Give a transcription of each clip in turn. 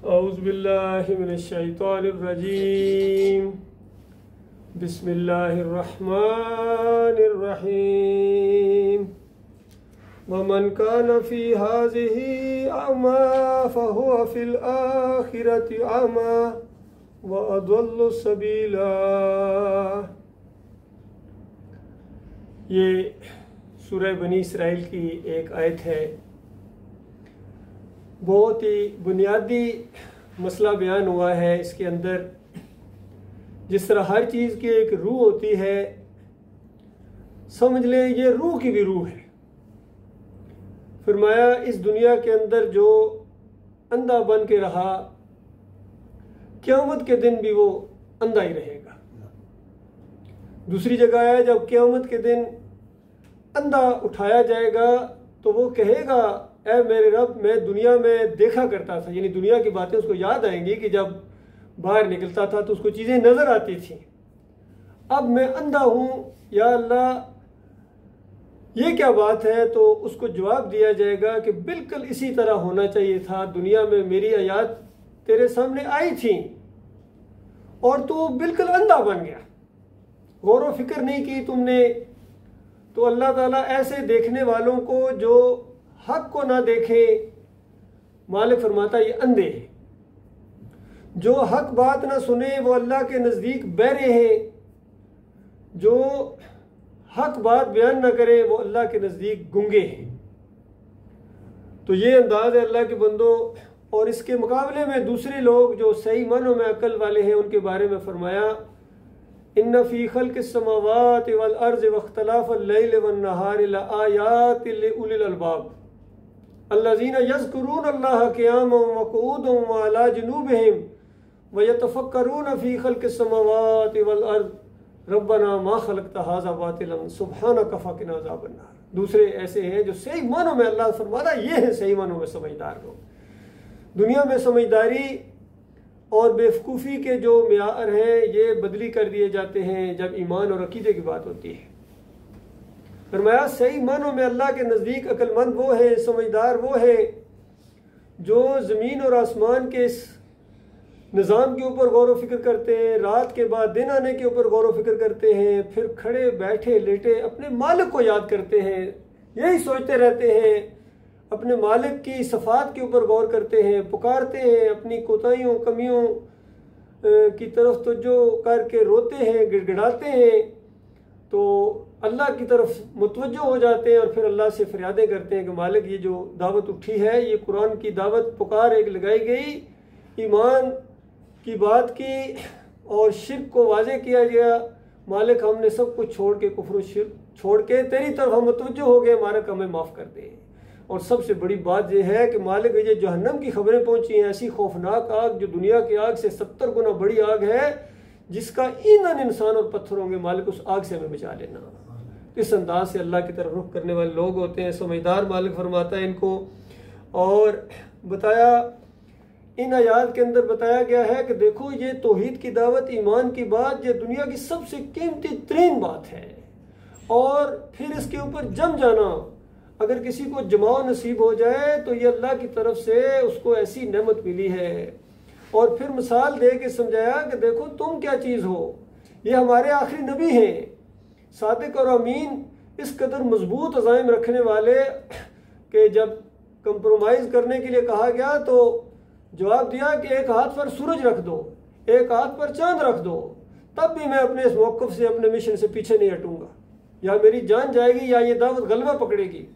औज़ुबिल्लाहि मिनश्शैतानिर्रजीम बिस्मिल्लाहिर्रहमानिर्रहीम वमन कान फी हाज़िही अमा फहुव फिल आखिरति अमा व अदल्लु सबीला। ये सूरह बनी इसराइल की एक आयत है। बहुत ही बुनियादी मसला बयान हुआ है इसके अंदर। जिस तरह हर चीज़ की एक रूह होती है, समझ लें ये रूह की भी रूह है। फरमाया इस दुनिया के अंदर जो अंधा बन के रहा, क़यामत के दिन भी वो अंधा ही रहेगा। दूसरी जगह है जब क़यामत के दिन अंधा उठाया जाएगा तो वो कहेगा, ऐ मेरे रब, मैं दुनिया में देखा करता था, यानी दुनिया की बातें उसको याद आएंगी कि जब बाहर निकलता था तो उसको चीज़ें नज़र आती थी। अब मैं अंधा हूँ, या अल्लाह ये क्या बात है? तो उसको जवाब दिया जाएगा कि बिल्कुल इसी तरह होना चाहिए था। दुनिया में मेरी आयात तेरे सामने आई थी और तू बिल्कुल अंधा बन गया, गौर व फिक्र नहीं की तुमने। तो अल्लाह ताला ऐसे देखने वालों को जो हक को ना देखे, मालिक फरमाता ये अंधे हैं। जो हक बात ना सुने वो अल्लाह के नज़दीक बहरे हैं। जो हक बात बयान ना करे वो अल्लाह के नज़दीक गूंगे हैं। तो ये अंदाज है अल्लाह के बंदों। और इसके मुकाबले में दूसरे लोग जो सही मानों में अकल वाले हैं उनके बारे में फरमाया, इन्ना फी खल्क़िस समावाति वल अर्ज़ि वख्तिलाफ़िल लैलि वन नहारि लआयातिन लिउलिल अलबाब अल्लज़ीना यज़्कुरून अल्लाह क़ियामन व क़ुऊदन व अला जुनूबिहिम व यतफ़क्करून फी खल्क़िस समावाति वल अर्ज़ रब्बना मा खलक़्ता हाज़ा बातिलन सुब्हानका फ़क़िना अज़ाबन नार। दूसरे ऐसे हैं जो सही मानों में, अल्लाह फरमाता ये है सही मानों में समझदार लोग। दुनिया में समझदारी और बेवकूफ़ी के जो मियार हैं ये बदली कर दिए जाते हैं जब ईमान और अकीदे की बात होती है। फरमाया सही मानों में अल्लाह के नज़दीक अक्लमंद वो है, समझदार वो है जो ज़मीन और आसमान के इस निज़ाम के ऊपर गौर व फिक्र करते हैं, रात के बाद दिन आने के ऊपर गौर व फिक्र करते हैं, फिर खड़े बैठे लेटे अपने मालिक को याद करते हैं, यही सोचते रहते हैं, अपने मालिक की सफ़ात के ऊपर गौर करते हैं, पुकारते हैं, अपनी कोताहियों कमियों की तरफ तवज्जो करके रोते हैं, गिड़गिड़ाते हैं। तो अल्लाह की तरफ मुतवज्जो हो जाते हैं और फिर अल्लाह से फरियादें करते हैं कि मालिक ये जो दावत उठी है, ये कुरान की दावत पुकार एक लगाई गई, ईमान की बात की और शिर्क को वाज़े किया गया। मालिक हमने सब कुछ छोड़ के, कुफ्र शिर्क छोड़ के तेरी तरफ हम मुतवज्जो हो गए, मालिक हमें माफ़ कर दे। और सबसे बड़ी बात यह है कि मालिक ये जहन्नम की खबरें पहुंची हैं, ऐसी खौफनाक आग जो दुनिया की आग से 70 गुना बड़ी आग है, जिसका ईंधन इंसान और पत्थर होंगे। मालिक उस आग से हमें बचा लेना। इस अंदाज से अल्लाह की तरफ रुख करने वाले लोग होते हैं समझदार। मालिक फरमाता है इनको। और बताया इन आयात के अंदर बताया गया है कि देखो ये तौहीद की दावत, ईमान की बात, ये दुनिया की सबसे कीमती तरीन बात है। और फिर इसके ऊपर जम जाना, अगर किसी को जमाव नसीब हो जाए तो ये अल्लाह की तरफ से उसको ऐसी नेमत मिली है। और फिर मिसाल दे के समझाया कि देखो तुम क्या चीज़ हो, ये हमारे आखिरी नबी हैं, सादिक और अमीन, इस कदर मजबूत अज़ाइम रखने वाले कि जब कंप्रोमाइज़ करने के लिए कहा गया तो जवाब दिया कि एक हाथ पर सूरज रख दो, एक हाथ पर चांद रख दो, तब भी मैं अपने इस मौक़िफ़ से, अपने मिशन से पीछे नहीं हटूंगा। या मेरी जान जाएगी या ये दावत गलबा पकड़ेगी।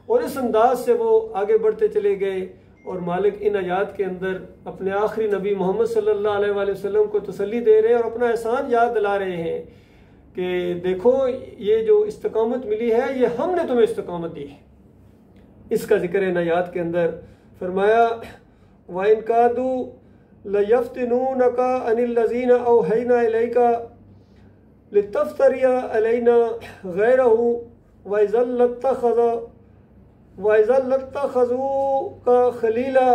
और इस अंदाज से वो आगे बढ़ते चले गए। और मालिक इन आयात के अंदर अपने आखिरी नबी मोहम्मद सल्लल्लाहु अलैहि वसल्लम को तसल्ली दे रहे हैं और अपना एहसान याद दिला रहे हैं कि देखो ये जो इस्तकामत मिली है ये हमने तुम्हें इस्तकामत दी है। इसका जिक्र इन आयात के अंदर फरमाया, वाइन कादू लयफ्तिनूनका अनिल लज़ीना औहैना इलैका लितफ्तरिया अलैना गैरहू वइज़ल्लत्तख़ज़ू का खलीला,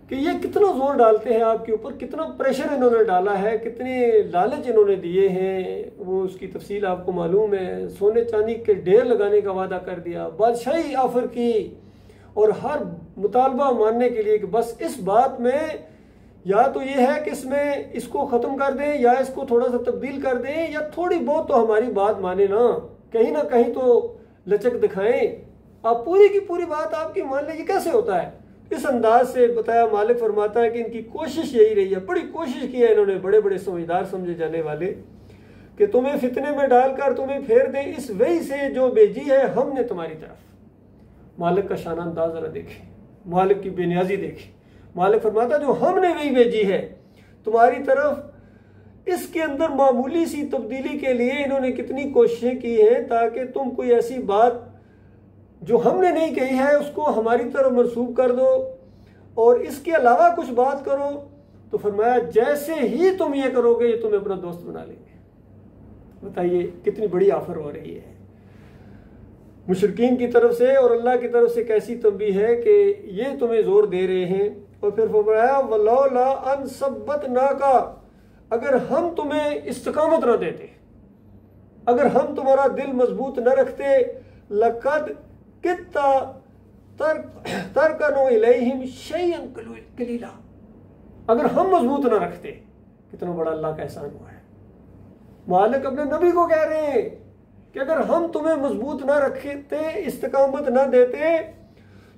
कि ये कितना जोर डालते हैं आपके ऊपर, कितना प्रेशर इन्होंने डाला है, कितने लालच इन्होंने दिए हैं। वो उसकी तफसील आपको मालूम है। सोने चांदी के ढेर लगाने का वादा कर दिया, बादशाही ऑफर की और हर मुतालबा मानने के लिए कि बस इस बात में या तो ये है कि इसमें इसको ख़त्म कर दें या इसको थोड़ा सा तब्दील कर दें या थोड़ी बहुत तो हमारी बात माने ना कहीं तो लचक दिखाएं। आप पूरी की पूरी बात आपकी मान लें, ये कैसे होता है? इस अंदाज से बताया। मालिक फरमाता है कि इनकी कोशिश यही रही है, बड़ी कोशिश की है इन्होंने, बड़े बड़े समझदार समझे जाने वाले, कि तुम्हें फितने में डालकर तुम्हें फेर दें इस वही से जो भेजी है हमने तुम्हारी तरफ। मालिक का शान अंदाज जरा देखें, मालिक की बेनियाजी देखें। मालिक फरमाता जो हमने वही भेजी है तुम्हारी तरफ। इसके अंदर मामूली सी तब्दीली के लिए इन्होंने कितनी कोशिशें की हैं ताकि तुम कोई ऐसी बात जो हमने नहीं कही है उसको हमारी तरफ मंसूब कर दो और इसके अलावा कुछ बात करो। तो फरमाया जैसे ही तुम ये करोगे ये तुम्हें अपना दोस्त बना लेंगे। बताइए कितनी बड़ी ऑफर हो रही है मुशरिकीन की तरफ से और अल्लाह की तरफ से, कैसी तंबीह है कि ये तुम्हें जोर दे रहे हैं। और फिर फरमाया वलौला अन सब्बतनाका, अगर हम तुम्हें इस्तिकामत न देते, अगर हम तुम्हारा दिल मजबूत न रखते, लक़द कित्ता तरकनु इलैहिम शैअन कलीला, अगर हम मजबूत न रखते। कितना बड़ा अल्लाह का एहसान हुआ है। मालिक अपने नबी को कह रहे हैं कि अगर हम तुम्हें मजबूत ना रखते, इस्तिकामत ना देते,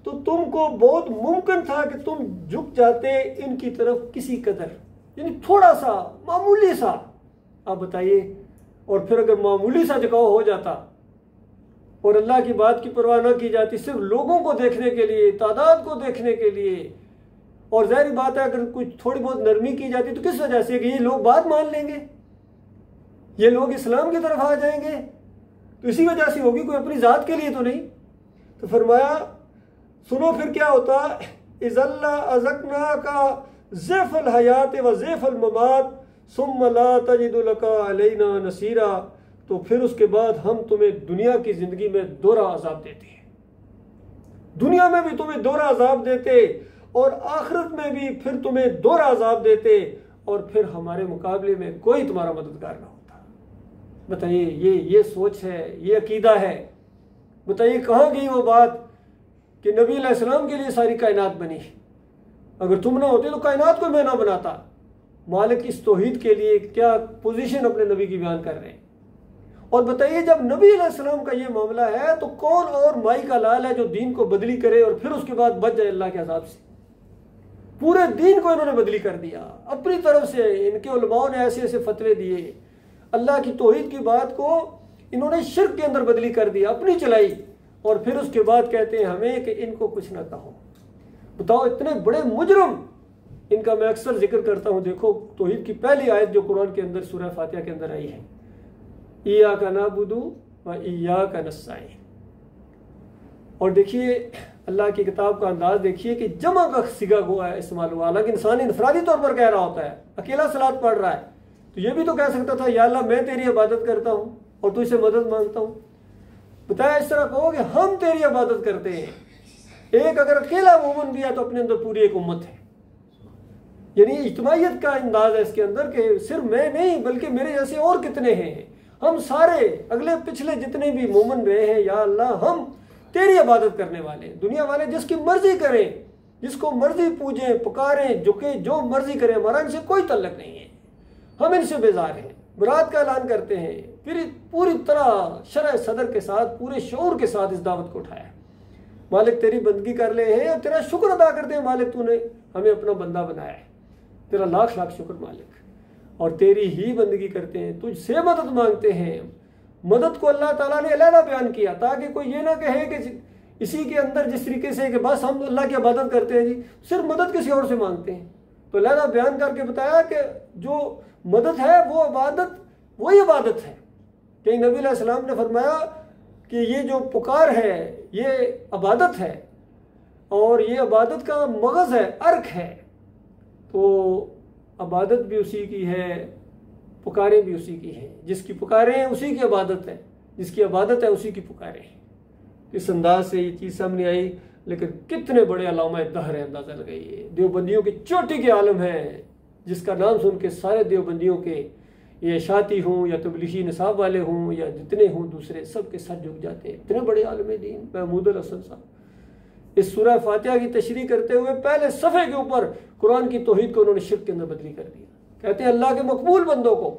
तो तुमको बहुत मुमकिन था कि तुम झुक जाते इनकी तरफ किसी कदर, यानी थोड़ा सा मामूली सा। आप बताइए, और फिर अगर मामूली सा झुकाव हो जाता और अल्लाह की बात की परवाह ना की जाती, सिर्फ लोगों को देखने के लिए, तादाद को देखने के लिए, और जाहिर बात है अगर कुछ थोड़ी बहुत नरमी की जाती तो किस वजह से कि ये लोग बात मान लेंगे, ये लोग इस्लाम की तरफ आ जाएंगे, तो इसी वजह से होगी, कोई अपनी जात के लिए तो नहीं। तो फरमाया सुनो फिर क्या होता, इज़ल्ला अज़कना का ज़ैफ़ल हयात व ज़ैफ़ल ममात सुम्मा ला तजिदु लका अलैना नसीरा, तो फिर उसके बाद हम तुम्हें दुनिया की जिंदगी में दोहरा अजाब देते हैं, दुनिया में भी तुम्हें दोहरा अजाब देते और आखिरत में भी फिर तुम्हें दोहरा अजाब देते, और फिर हमारे मुकाबले में कोई तुम्हारा मददगार ना होता। बताइए ये सोच है, ये अकीदा है। बताइए कहाँ गई वो बात कि नबी अलैहिस्सलाम के लिए सारी कायनात बनी, अगर तुम ना होते तो कायनात को मैं ना बनाता। मालिक इस तौहीद के लिए क्या पोजीशन अपने नबी की बयान कर रहे हैं। और बताइए जब नबी अलैहिस्सलाम का ये मामला है तो कौन और माई का लाल है जो दीन को बदली करे और फिर उसके बाद बच जाए अल्लाह के अज़ाब से। पूरे दीन को इन्होंने बदली कर दिया अपनी तरफ से। इनके उलमाओं ने ऐसे ऐसे फतवे दिए, अल्लाह की तौहीद की बात को इन्होंने शिर्क के अंदर बदली कर दिया, अपनी चलाई, और फिर उसके बाद कहते हैं हमें कि इनको कुछ ना कहो। बताओ इतने बड़े मुजरम। इनका मैं अक्सर जिक्र करता हूँ। देखो तौहीद की पहली आयत जो कुरान के अंदर सूरह फातिहा के अंदर आई है, इय्याका नअबुदु व इय्याका नस्तईन। और देखिए अल्लाह की किताब का अंदाज देखिए कि जमा का सिगा हुआ है इस्तेमाल हुआ। हालांकि इंसान इनफरादी तौर पर कह रहा होता है, अकेला सलात पढ़ रहा है, तो ये भी तो कह सकता था या अल्लाह मैं तेरी इबादत करता हूँ और तुझसे मदद मांगता हूँ। बताया इस तरह कहो कि हम तेरी इबादत करते हैं। एक अगर अकेला मोमिन भी है तो अपने अंदर पूरी एक उम्मत है, यानी इज्तिमाइयत का अंदाज है इसके अंदर कि सिर्फ मैं नहीं बल्कि मेरे जैसे और कितने हैं, हम सारे अगले पिछले जितने भी मोमिन रहे हैं, या अल्लाह हम तेरी इबादत करने वाले। दुनिया वाले जिसकी मर्जी करें, जिसको मर्जी पूजें पुकारें झुके जो मर्जी करें, हमारा इनसे कोई तल्लक नहीं है, हम इनसे बेजार हैं। बरात का ऐलान करते हैं, फिर पूरी तरह शरह सदर के साथ पूरे शऊर के साथ इस दावत को उठाया। मालिक तेरी बंदगी कर ले हैं और तेरा शुक्र अदा करते हैं, मालिक तूने हमें अपना बंदा बनाया है, तेरा लाख लाख शुक्र मालिक, और तेरी ही बंदगी करते हैं, तुझसे मदद मांगते हैं। मदद को अल्लाह ताला ने अलहदा बयान किया ताकि कोई ये ना कहे कि इसी के अंदर जिस तरीके से कि बस हम अल्लाह की इबादत करते हैं जी, सिर्फ मदद किसी और से मांगते हैं। तो अलहदा बयान करके बताया कि जो मदद है वो इबादत, वही इबादत है। कहीं नबी अलैहिस्सलाम ने फरमाया कि ये जो पुकार है ये इबादत है, और ये इबादत का मगज़ है, अर्क है। तो इबादत भी उसी की है, पुकारें भी उसी की हैं। जिसकी पुकारें हैं उसी की इबादत है, जिसकी इबादत है उसी की पुकारें हैं। इस अंदाज से ये चीज़ सामने आई, लेकिन कितने बड़े अलामा दहर है, अंदाज़ा लगाइए। देवबंदियों की चोटी के आलम है, जिसका नाम सुन के सारे देवबंदियों के, ये शाती हों या तबलीगी निसाब वाले हों या जितने हों दूसरे, सब के सर झुक जाते हैं। इतने बड़े आलम दीन महमूद अल हसन साहब, इस सूरह फातिहा की तशरीह करते हुए पहले सफ़े के ऊपर कुरान की तौहीद को उन्होंने शिर्क के अंदर बदली कर दिया। कहते हैं अल्लाह के मकबूल बंदों को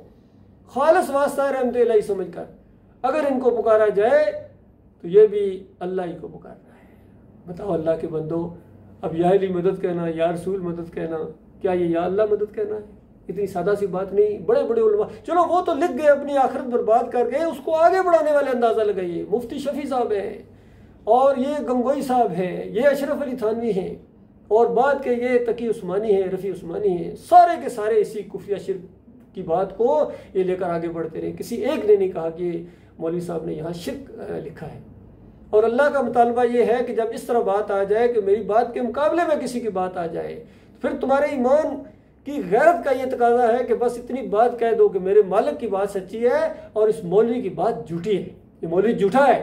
खालिस वास्ता रहमत इलाही समझकर अगर इनको पुकारा जाए तो ये भी अल्लाह ही को पुकारना है। बताओ अल्लाह के बंदो, अब या अली मदद कहना, या रसूल मदद कहना, क्या ये या अल्लाह मदद कहना है? इतनी सादा सी बात नहीं। बड़े बड़े उलमा, चलो वो तो लिख गए, अपनी आखिरत बर्बाद कर गए, उसको आगे बढ़ाने वाले अंदाज़ा लगाइए। मुफ्ती शफी साहब हैं, और ये गंगोई साहब हैं, ये अशरफ अली थानवी हैं, और बाद के ये तकी उस्मानी है, रफ़ी उस्मानी है, सारे के सारे इसी कुफरिया शिर्क की बात को ये लेकर आगे बढ़ते रहे। किसी एक ने नहीं कहा कि मौलवी साहब ने यहाँ शिर्क लिखा है। और अल्लाह का मुतालबा ये है कि जब इस तरह बात आ जाए कि मेरी बात के मुकाबले में किसी की बात आ जाए, तो फिर तुम्हारे ईमान की गैरत का ये तकाजा है कि बस इतनी बात कह दो कि मेरे मालिक की बात सच्ची है और इस मौलवी की बात झूठी है, ये मौलवी झूठा है,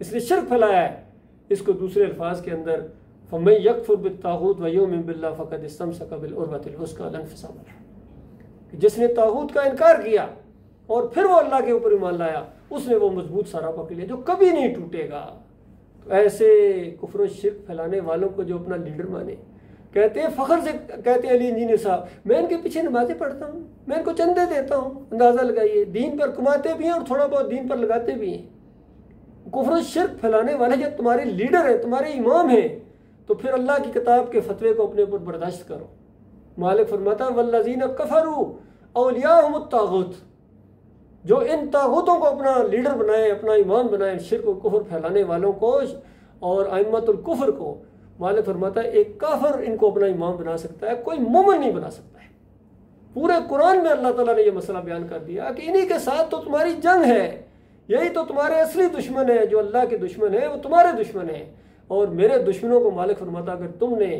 इसने शिर्क फैलाया है। इसको दूसरे अल्फाज के अंदर फमन यकफुर बित्तागूत व युमिन बिल्लाह फ़क़द इस्तमसक बिल-उर्वतिल वुस्क़ा ला इन्फ़िसाम लहा, जिसने तागूत का इनकार किया और फिर वो अल्लाह के ऊपर ईमान लाया, उसने वो मजबूत सारा पकड़ लिया जो कभी नहीं टूटेगा। तो ऐसे कुफ्र और शिर्क फैलाने वालों को जो अपना लीडर माने, कहते हैं फ़ख्र से कहते हैं अली इंजीनियर साहब, मैं इनके पीछे नमाज़ें पढ़ता हूँ, मैं इनको चंदे देता हूँ। अंदाज़ा लगाइए, दीन पर कमाते भी हैं और थोड़ा बहुत दीन पर लगाते भी हैं। कुफ्र और शिर्क फैलाने वाले जब तुम्हारे लीडर हैं, तुम्हारे इमाम हैं, तो फिर अल्लाह की किताब के फतवे को अपने ऊपर बर्दाश्त करो। मालिक फरमाता वल्लज़ीना कफ़रू औलियाहुमुत तागूत, जो इन तागूतों को अपना लीडर बनाए, अपना इमाम बनाए, शिर्क और कुफ्र फैलाने वालों को और अइम्मतुल कुफ्र को, मालिक फरमाता है एक काफिर इनको अपना इमाम बना सकता है, कोई मोमिन नहीं बना सकता है। पूरे कुरान में अल्लाह ताला ने यह मसला बयान कर दिया कि इन्हीं के साथ तो तुम्हारी जंग है, यही तो तुम्हारे असली दुश्मन है, जो अल्लाह के दुश्मन है वो तुम्हारे दुश्मन है। और मेरे दुश्मनों को मालिक फरमाता अगर तुमने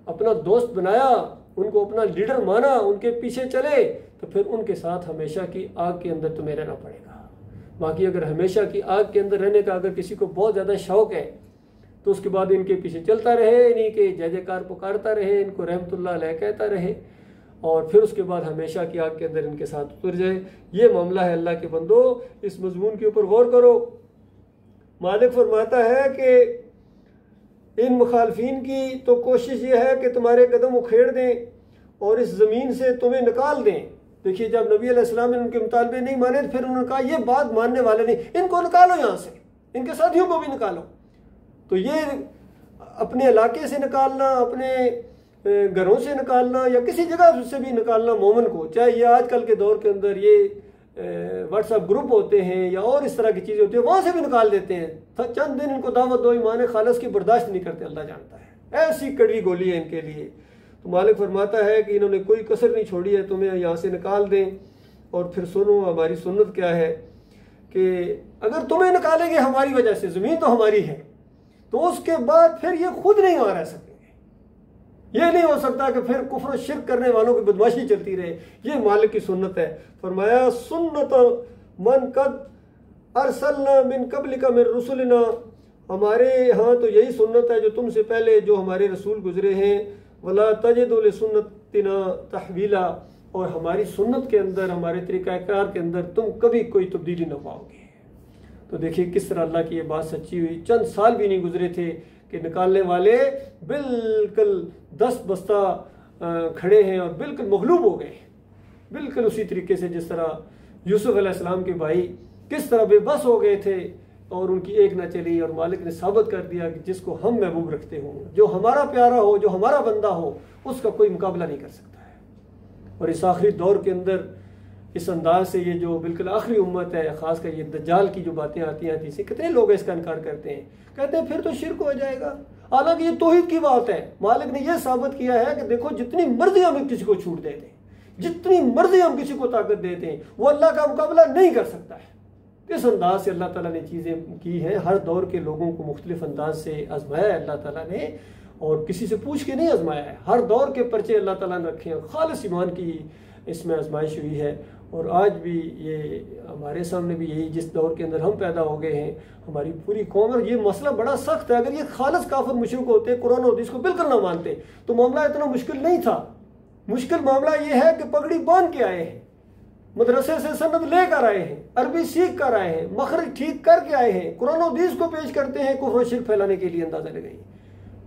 अपना दोस्त बनाया, उनको अपना लीडर माना, उनके पीछे चले, तो फिर उनके साथ हमेशा की आग के अंदर तुम्हें रहना पड़ेगा। बाकी अगर हमेशा की आग के अंदर रहने का अगर किसी को बहुत ज़्यादा शौक़ है तो उसके बाद इनके पीछे चलता रहे, इन्हीं के जय जयकार पुकारता रहे, इनको रहमतुल्लाह अलैह कहता रहे, और फिर उसके बाद हमेशा की आग के अंदर इनके साथ उतर जाए। ये मामला है अल्लाह के बंदो, इस मजमून के ऊपर गौर करो। मालिक फरमाता है कि इन मुखालफिन की तो कोशिश ये है कि तुम्हारे कदम उखेड़ दें और इस ज़मीन से तुम्हें निकाल दें। देखिए, जब नबी अलैहिस्सलाम ने उनके मुतालबे नहीं माने तो फिर उन्होंने कहा ये बात मानने वाले नहीं, इनको निकालो यहाँ से, इनके साथियों को भी निकालो। तो ये अपने इलाके से निकालना, अपने घरों से निकालना या किसी जगह से भी निकालना मोमिन को, चाहे ये आजकल के दौर के अंदर ये व्हाट्सएप ग्रुप होते हैं या और इस तरह की चीज़ें होती है, वहाँ से भी निकाल देते हैं। चंद दिन इनको दावत दो ईमान खालिस की बर्दाश्त नहीं करते, अल्लाह जानता है, ऐसी कड़वी गोली है इनके लिए। तो मालिक फरमाता है कि इन्होंने कोई कसर नहीं छोड़ी है, तुम्हें यहाँ से निकाल दें। और फिर सुनो हमारी सुन्नत क्या है कि अगर तुम्हें निकालेंगे हमारी वजह से, ज़मीन तो हमारी है, तो उसके बाद फिर ये खुद नहीं वहाँ रह सकेंगे। ये नहीं हो सकता कि फिर कुफ्र शिर्क करने वालों की बदमाशी चलती रहे। ये मालिक की सुन्नत है। फरमाया सुन्नत मन कद अरसलना मिन कबलिका मिन रुसुलिना, हमारे यहाँ तो यही सुन्नत है जो तुमसे पहले जो हमारे रसूल गुजरे हैं। वला तजिदु लिसुन्नतिना तहवीला, और हमारी सुन्नत के अंदर, हमारे तरीक़ाकार के अंदर तुम कभी कोई तब्दीली न पाओगे। तो देखिए किस तरह अल्लाह की ये बात सच्ची हुई। चंद साल भी नहीं गुजरे थे कि निकालने वाले बिल्कुल 10 बस्ता खड़े हैं और बिल्कुल मगलूब हो गए। बिल्कुल उसी तरीके से जिस तरह यूसुफ अलैहिस्सलाम के भाई किस तरह बेबस हो गए थे और उनकी एक न चली, और मालिक ने साबित कर दिया कि जिसको हम महबूब रखते हों, जो हमारा प्यारा हो, जो हमारा बंदा हो, उसका कोई मुकाबला नहीं कर सकता है। और इस आखिरी दौर के अंदर इस अंदाज से ये जो बिल्कुल आखिरी उम्मत है, ख़ासकर ये दज्जाल की जो बातें आती हैं हदीसें, कितने लोग इसका इनकार करते हैं, कहते हैं फिर तो शिर्क हो जाएगा। हालांकि ये तौहीद की बात है। मालिक ने यह साबित किया है कि देखो जितनी मर्जी हम किसी को छूट दे दें, जितनी मर्जी हम किसी को ताकत दे दें, वो अल्लाह का मुकाबला नहीं कर सकता है। इस अंदाज से अल्लाह ताला ने चीज़ें की हैं। हर दौर के लोगों को मुख्तलिफ अंदाज से आजमाया है अल्लाह ताला ने, और किसी से पूछ के नहीं आजमाया है। हर दौर के पर्चे अल्लाह ताला ने रखे हैं। खालिस ईमान की इसमें आजमाइश हुई है। और आज भी ये हमारे सामने भी यही, जिस दौर के अंदर हम पैदा हो गए हैं, हमारी पूरी कौम है। ये मसला बड़ा सख्त है। अगर ये खालिस काफिर मुशरिक होते, कुरान और हदीस को बिल्कुल ना मानते, तो मामला इतना मुश्किल नहीं था। मुश्किल मामला ये है कि पगड़ी बांध के आए हैं, मदरसे से सनद लेकर आए हैं, अरबी सीख कर आए हैं, मखरज ठीक करके आए हैं, कुरान और हदीस को पेश करते हैं कुफ्र शिर्क फैलाने के लिए। अंदाजा लगाइए।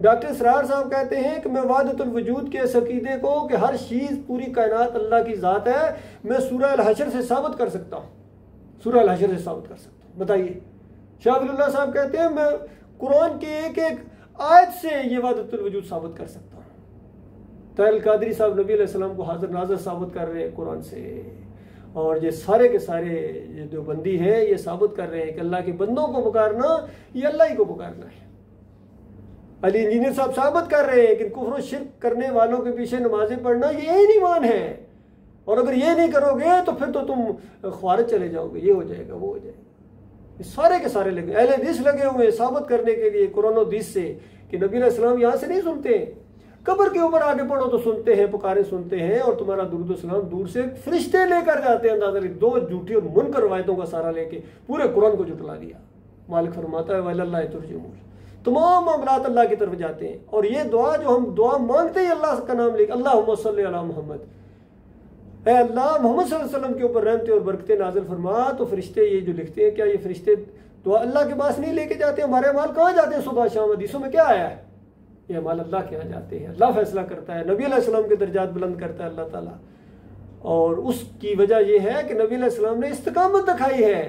डॉक्टर इसरार साहब कहते हैं कि मैं वादतुल वजूद के इस अकीदे को कि हर चीज़ पूरी कायनात अल्लाह की ज़ात है, मैं सूरह अल हशर से साबित कर सकता हूँ, सूरह अल हशर से साबित कर सकता हूँ। बताइए। शाह वलीउल्लाह साहब कहते हैं मैं कुरान के एक एक आयत से ये वादतुल वजूद साबित कर सकता हूँ। तैल कादरी साहब नबी अलैहिस्सलाम को हाजिर नाज़िर साबित कर रहे हैं कुरान से, और ये सारे के सारे ये देवबंदी हैं ये साबित कर रहे हैं कि अल्लाह के बंदों को पुकारना ये अल्लाह ही को पुकारना है। अली इंजीनियर साहब साबित कर रहे हैं कि कुफ्र और शिर्क करने वालों के पीछे नमाजें पढ़ना ये ईमान है, और अगर ये नहीं करोगे तो फिर तो तुम ख्वारिज चले जाओगे, ये हो जाएगा वो हो जाएगा। ये सारे के सारे लगे अहले हदीस लगे हुए हैं साबित करने के लिए कुरान और हदीस से कि नबी अलैहिस्सलाम यहाँ से नहीं सुनते, कब्र के ऊपर आगे पढ़ो तो सुनते हैं, पुकारे सुनते हैं, और तुम्हारा दुरूद सलाम दूर से फरिश्ते लेकर जाते हैं। अंदाजा दो झूठी और मुनकर रवायतों का सारा लेके पूरे कुरान को जुटला दिया। मालिक फरमाता है वल्लाह तुरजमुल, तमाम मामलात अल्लाह की तरफ जाते हैं। और ये दुआ जो हम दुआ मांगते हैं अल्लाह का नाम लेकर, अल्लाहुम्मा सल्ली अला मोहम्मद, ऐ अल्लाह मोहम्मद सल्लल्लाहु अलैहि वसल्लम के ऊपर रहमतें और बरकतें नाज़िल फरमा, तो फरिश्ते ये जो लिखते हैं, क्या ये फरिश्ते दुआ अल्लाह के पास नहीं लेके जाते? हमारे अमाल कहाँ जाते हैं? सुबह शाम हदीसों में क्या आया है? ये अमाल अल्लाह के यहाँ जाते हैं, अल्लाह फैसला करता है, नबी अलैहि सल्लम के दर्जात बुलंद करता है अल्लाह ताला। और उसकी वजह यह है कि नबी अलैहि सल्लम ने इस्तिकामत दिखाई है।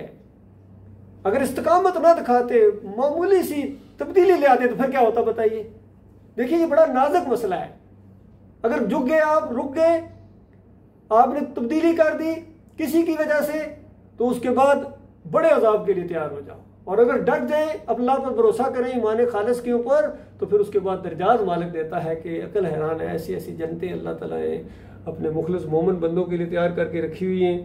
अगर इस्तिकामत ना दिखाते, मामूली सी तब्दीली ले आते, तो फिर क्या होता बताइए? देखिए ये बड़ा नाजुक मसला है। अगर झुक गए आप, रुक गए, आपने तब्दीली कर दी किसी की वजह से, तो उसके बाद बड़े अजाब के लिए तैयार हो जाओ। और अगर डट जाए, अल्लाह पर भरोसा करें ईमान खालिस के ऊपर, तो फिर उसके बाद दर्जात मालिक देता है कि अकल हैरान है। ऐसी ऐसी जनतें अल्लाह ताला ने अपने मुखलिस मोमिन बंदों के लिए तैयार करके रखी हुई हैं।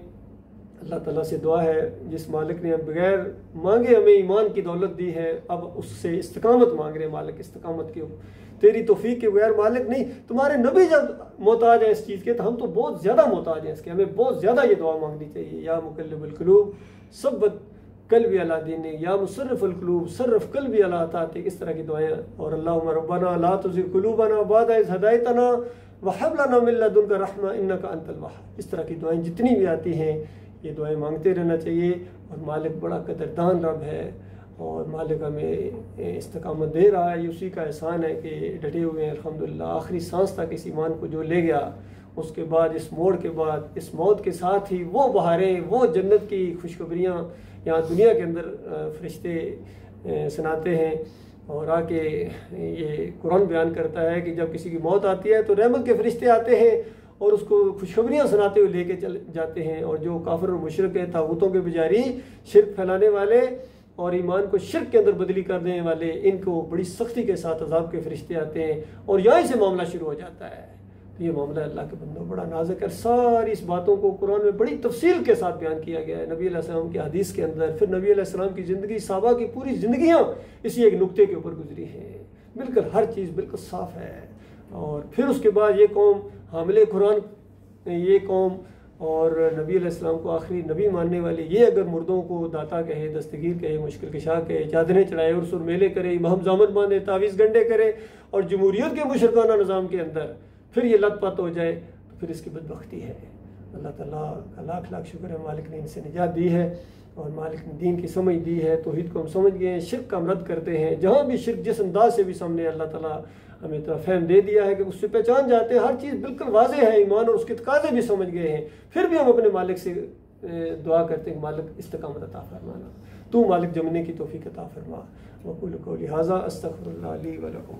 अल्लाह ताला से दुआ है, जिस मालिक ने बगैर मांगे हमें ईमान की दौलत दी है, अब उससे इस्तिकामत मांग रहे हैं। मालिक इस्तिकामत के तेरी तौफीक के बगैर मालिक नहीं। तुम्हारे नबी जब मोहताज है इस चीज़ के, तो हम तो बहुत ज़्यादा मोहताज हैं इसके। हमें बहुत ज़्यादा ये दुआ मांगनी चाहिए। या मुकल्लिबुल कुलूब सब्बत कल्बी अला दीनी, या मुसर्रिफुल कुलूब सर्रफ कल्बी अला तातिक, इस तरह की दुआएं। और अल्लाहुम्मा रब्बना ला तुज़िग़ कुलूबना बअद इज़ हदायतना व हब लना मिन लदुनका रहमा इन्नका अंतल वहाब। इस तरह की दुआएं जितनी भी आती हैं, ये दुआएं मांगते रहना चाहिए। और मालिक बड़ा कदरदान रब है, और मालिक हमें इस्तिकामत दे रहा है। ये उसी का एहसान है कि डटे हुए हैं अल्हम्दुलिल्लाह। आखिरी सांस तक इस ईमान को जो ले गया, उसके बाद इस मोड़ के बाद, इस मौत के साथ ही वो बहारें, वो जन्नत की खुशखबरियाँ यहाँ दुनिया के अंदर फरिश्ते सुनाते हैं। और आके ये कुरान बयान करता है कि जब किसी की मौत आती है तो रहमत के फरिश्ते आते हैं और उसको खुशखबरियाँ सुनाते हुए लेके चले जाते हैं। और जो काफिर और मुशरिक है, तागूतों के पुजारी, शिर्क फैलाने वाले और ईमान को शिर्क के अंदर बदली कर देने वाले, इनको बड़ी सख्ती के साथ अजाब के फरिश्ते आते हैं और यहीं से मामला शुरू हो जाता है। तो ये मामला अल्लाह के बंदों बड़ा नाजुक है। सारी इस बातों को कुरान में बड़ी तफसील के साथ बयान किया गया है नबी अलैहिस्सलाम की हदीस के अंदर। फिर नबी अलैहिस्सलाम की ज़िंदगी, सहाबा की पूरी ज़िंदगियाँ इसी एक नुक्ते के ऊपर गुजरी हैं। बिल्कुल हर चीज़ बिल्कुल साफ़ है। और फिर उसके बाद ये कौम हामिले कुरान, ये कौम और नबी अलैहिस्सलाम को आखिरी नबी मानने वाले, ये अगर मुर्दों को दाता कहे, दस्तगीर कहे, मुश्किल कशा कहे, चादरें चढ़ाए, उर्सुर मेले करे, महम जामन बांधे, तावीज़ गंडे करे और जमहूरियत के मुशरकाना निज़ाम के अंदर फिर ये लतपत हो जाए, तो फिर इसकी बदबख्ती है। अल्लाह ताला का लाख लाख शुक्र है, मालिक ने इनसे निजात दी है और मालिक ने दीन की समझ दी है। तौहीद को हम समझ गए हैं, शिर्क का हम रद्द करते हैं। जहाँ भी शिर्क जिस अंदाज से भी सामने, अल्लाह ताला हमें इतना फहम दे दिया है कि उससे पहचान जाते हैं। हर चीज़ बिल्कुल वाज़ेह है, ईमान और उसके तकाज़े भी समझ गए हैं। फिर भी हम अपने मालिक से दुआ करते हैं, मालिक इस्तिकामत अता फरमाना, तू मालिक जमने की तौफीक अता फरमा। वक़ूलु क़ौली हाज़ा अस्तग़फ़िरुल्लाह ली व लकुम।